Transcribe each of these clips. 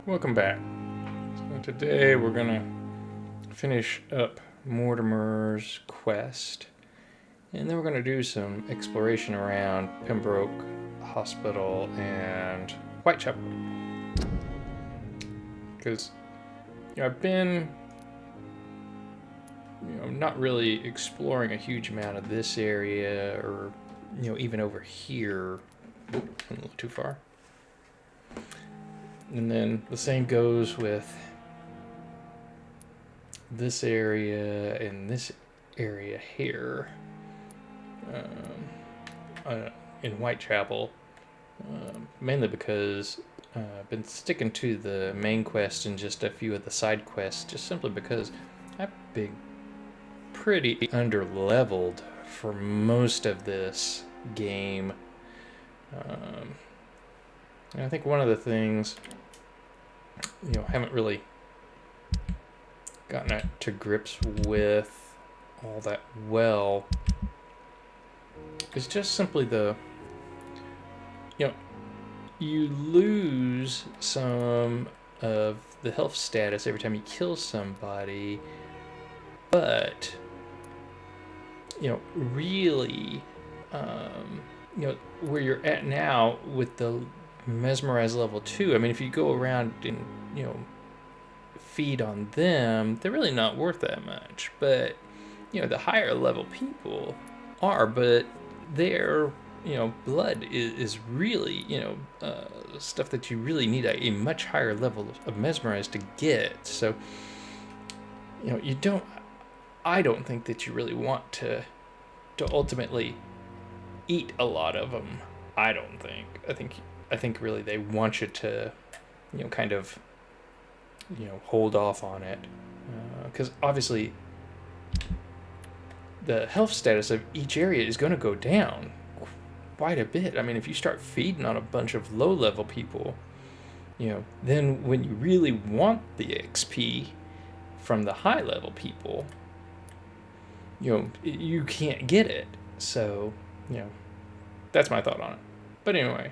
Welcome back. So today we're gonna finish up Mortimer's quest, and then we're gonna do some exploration around Pembroke Hospital and Whitechapel. Because I've been not really exploring a huge amount of this area, or even over here. Oop, a little too far. And then the same goes with this area and this area here in Whitechapel, mainly because I've been sticking to the main quest and just a few of the side quests, just simply because I've been pretty under-leveled for most of this game. And I think one of the things haven't really gotten to grips with all that well is just simply the you lose some of the health status every time you kill somebody, but really where you're at now with the mesmerize level 2, I mean, if you go around and feed on them, they're really not worth that much. But the higher level people are, but their blood is really stuff that you really need a much higher level of mesmerize to get. So I don't think that you really want to ultimately eat a lot of them. I think really they want you to kind of hold off on it, because obviously the health status of each area is going to go down quite a bit. I mean, if you start feeding on a bunch of low level people, then when you really want the XP from the high level people, you can't get it. So that's my thought on it. But anyway,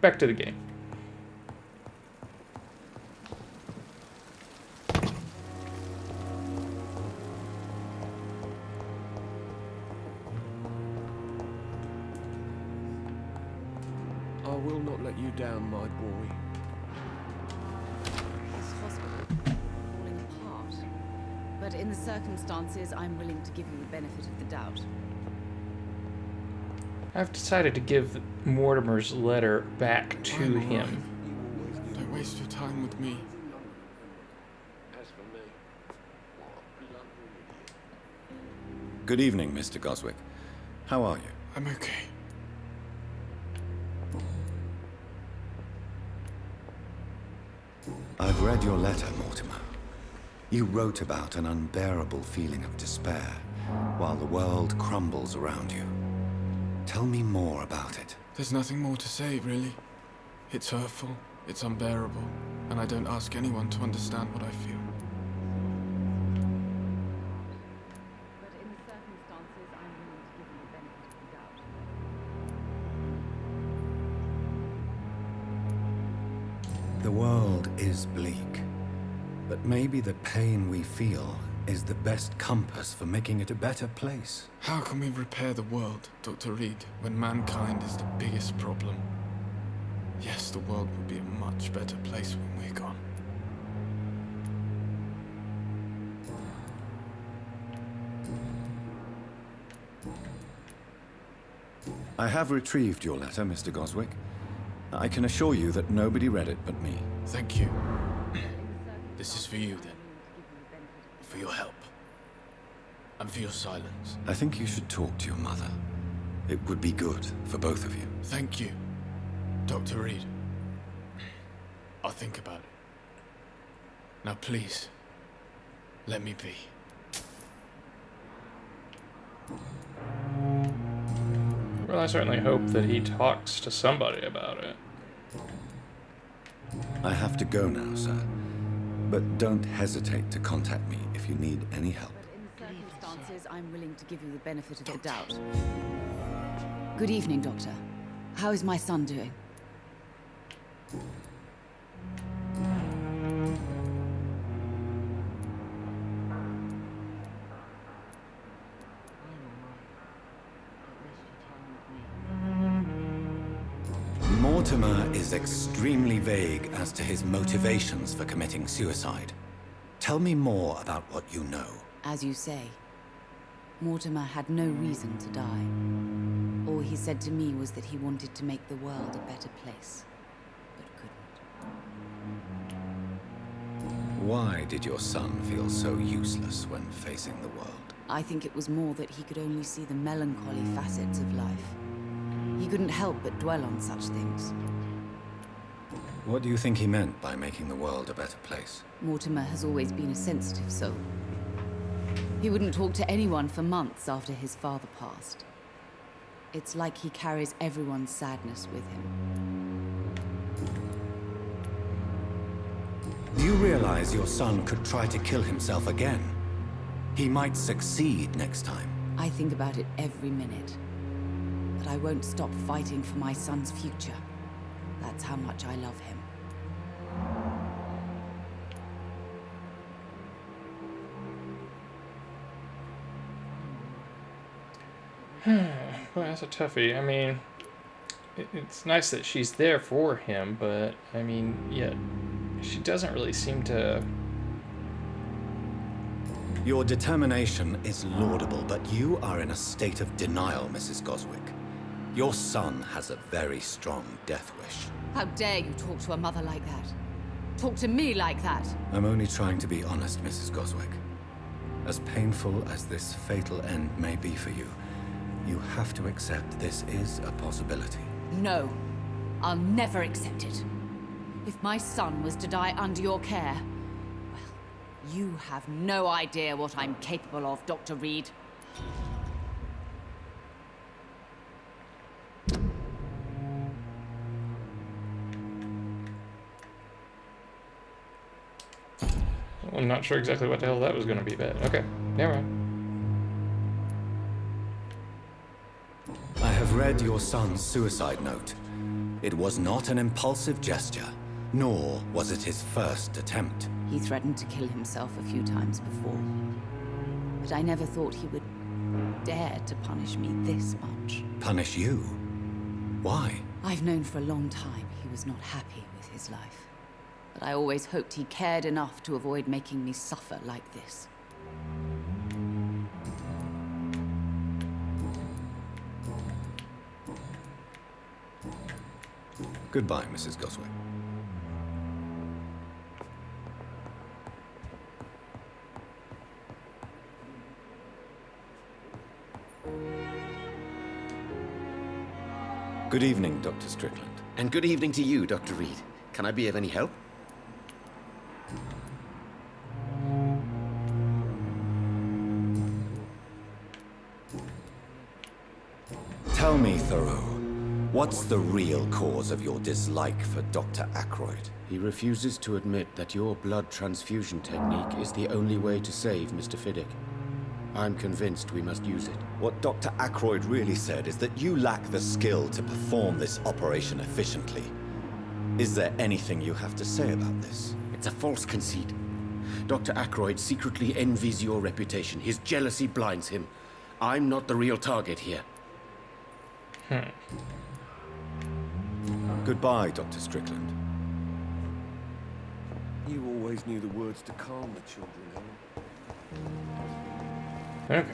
back to the game. I will not let you down, my boy. This hospital is falling apart. But in the circumstances, I'm willing to give you the benefit of the doubt. I've decided to give Mortimer's letter back to him. Don't waste your time with me. Good evening, Mr. Goswick. How are you? I'm okay. I've read your letter, Mortimer. You wrote about an unbearable feeling of despair while the world crumbles around you. Tell me more about it. There's nothing more to say, really. It's hurtful, it's unbearable, and I don't ask anyone to understand what I feel. But in the circumstances, I'm willing to give you the benefit of the doubt. The world is bleak, but maybe the pain we feel is the best compass for making it a better place. How can we repair the world, Dr. Reed, when mankind is the biggest problem? Yes, the world will be a much better place when we're gone. I have retrieved your letter, Mr. Goswick. I can assure you that nobody read it but me. Thank you. This is for you, then. For your help. And for your silence. I think you should talk to your mother. It would be good for both of you. Thank you, Dr. Reed. I'll think about it. Now please, let me be. Well, I certainly hope that he talks to somebody about it. I have to go now, sir. But don't hesitate to contact me if you need any help. But in the circumstances, I'm willing to give you the benefit of the doubt. Good evening, Doctor. How is my son doing? Mortimer is extremely vague as to his motivations for committing suicide. Tell me more about what you know. As you say, Mortimer had no reason to die. All he said to me was that he wanted to make the world a better place, but couldn't. Why did your son feel so useless when facing the world? I think it was more that he could only see the melancholy facets of life. He couldn't help but dwell on such things. What do you think he meant by making the world a better place? Mortimer has always been a sensitive soul. He wouldn't talk to anyone for months after his father passed. It's like he carries everyone's sadness with him. Do you realize your son could try to kill himself again? He might succeed next time. I think about it every minute. But I won't stop fighting for my son's future. That's how much I love him. Well, that's a toughie. I mean, it's nice that she's there for him, but, I mean, yet she doesn't really seem to... Your determination is laudable, but you are in a state of denial, Mrs. Goswick. Your son has a very strong death wish. How dare you talk to a mother like that? Talk to me like that? I'm only trying to be honest, Mrs. Goswick. As painful as this fatal end may be for you, you have to accept this is a possibility. No, I'll never accept it. If my son was to die under your care, well, you have no idea what I'm capable of, Dr. Reed. I'm not sure exactly what the hell that was going to be, but okay, never mind. I have read your son's suicide note. It was not an impulsive gesture, nor was it his first attempt. He threatened to kill himself a few times before. But I never thought he would dare to punish me this much. Punish you? Why? I've known for a long time he was not happy with his life. But I always hoped he cared enough to avoid making me suffer like this. Goodbye, Mrs. Goswick. Good evening, Dr. Strickland. And good evening to you, Dr. Reed. Can I be of any help? Tell me, Thoreau, what's the real cause of your dislike for Dr. Ackroyd? He refuses to admit that your blood transfusion technique is the only way to save Mr. Fiddick. I'm convinced we must use it. What Dr. Ackroyd really said is that you lack the skill to perform this operation efficiently. Is there anything you have to say about this? It's a false conceit. Dr. Ackroyd secretly envies your reputation. His jealousy blinds him. I'm not the real target here. Goodbye, Dr. Strickland. You always knew the words to calm the children, eh? Okay.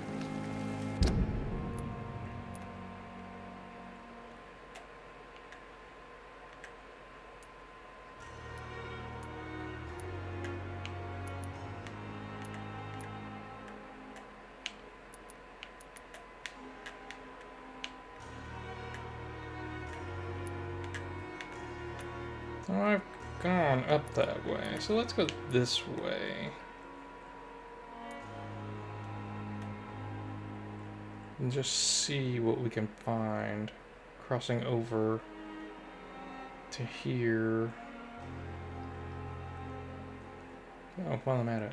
Well, I've gone up that way, so let's go this way. And just see what we can find. Crossing over to here. Oh, while I'm at it.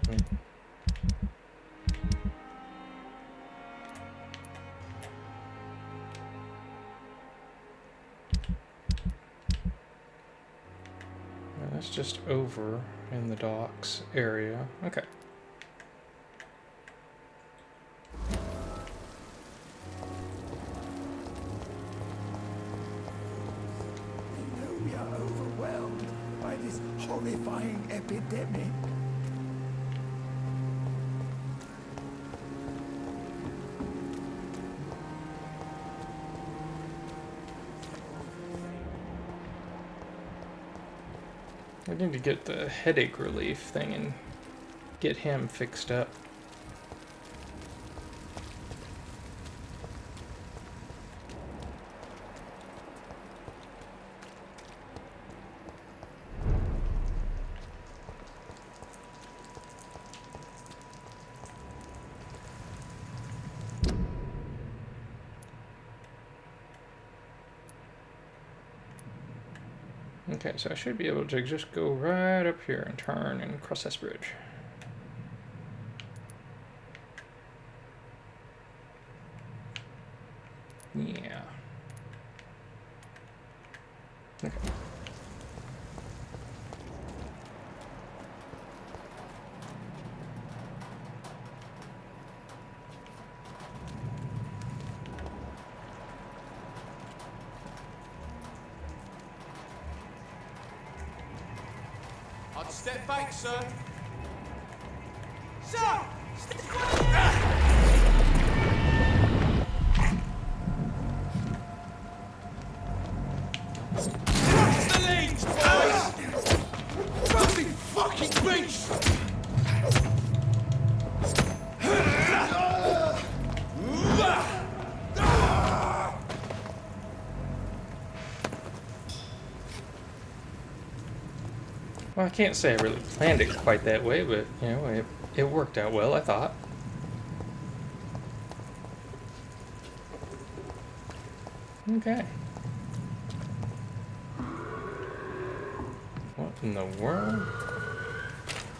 That's just over in the docks area. Okay. We are overwhelmed by this horrifying epidemic. I need to get the headache relief thing and get him fixed up. Okay, so I should be able to just go right up here and turn and cross this bridge. Yeah. Okay. I'd step back, sir. Sir! Step Watch the leads, boys! Filthy fucking beast! Well, I can't say I really planned it quite that way, but, you know, it worked out well, I thought. Okay. What in the world?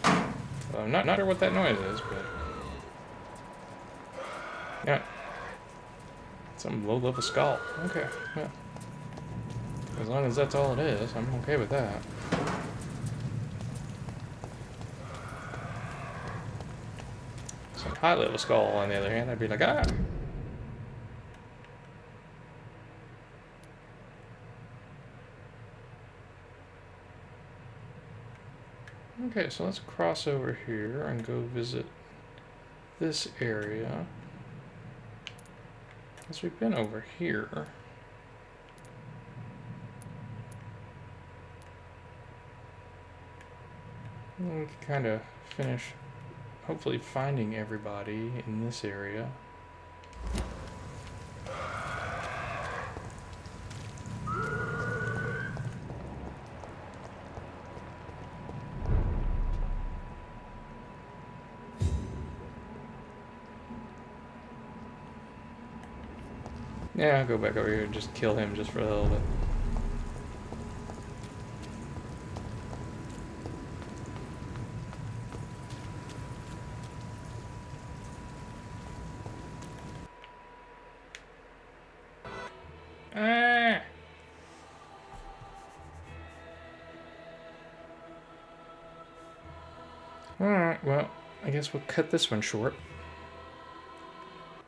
Well, I'm not sure what that noise is, but... Yeah. Some low-level skull. Okay, yeah. As long as that's all it is, I'm okay with that. Some high-level skull, on the other hand, I'd be like, ah! Okay, so let's cross over here and go visit this area. Because we've been over here. And we can kind of finish, hopefully, finding everybody in this area. Yeah, I'll go back over here and just kill him just for the hell of it. Ah! Alright, well, I guess we'll cut this one short.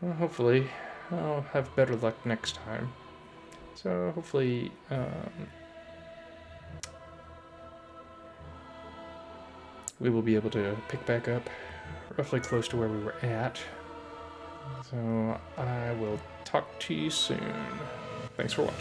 Well, hopefully I'll have better luck next time. So hopefully, we will be able to pick back up roughly close to where we were at. So I will talk to you soon. Thanks for watching.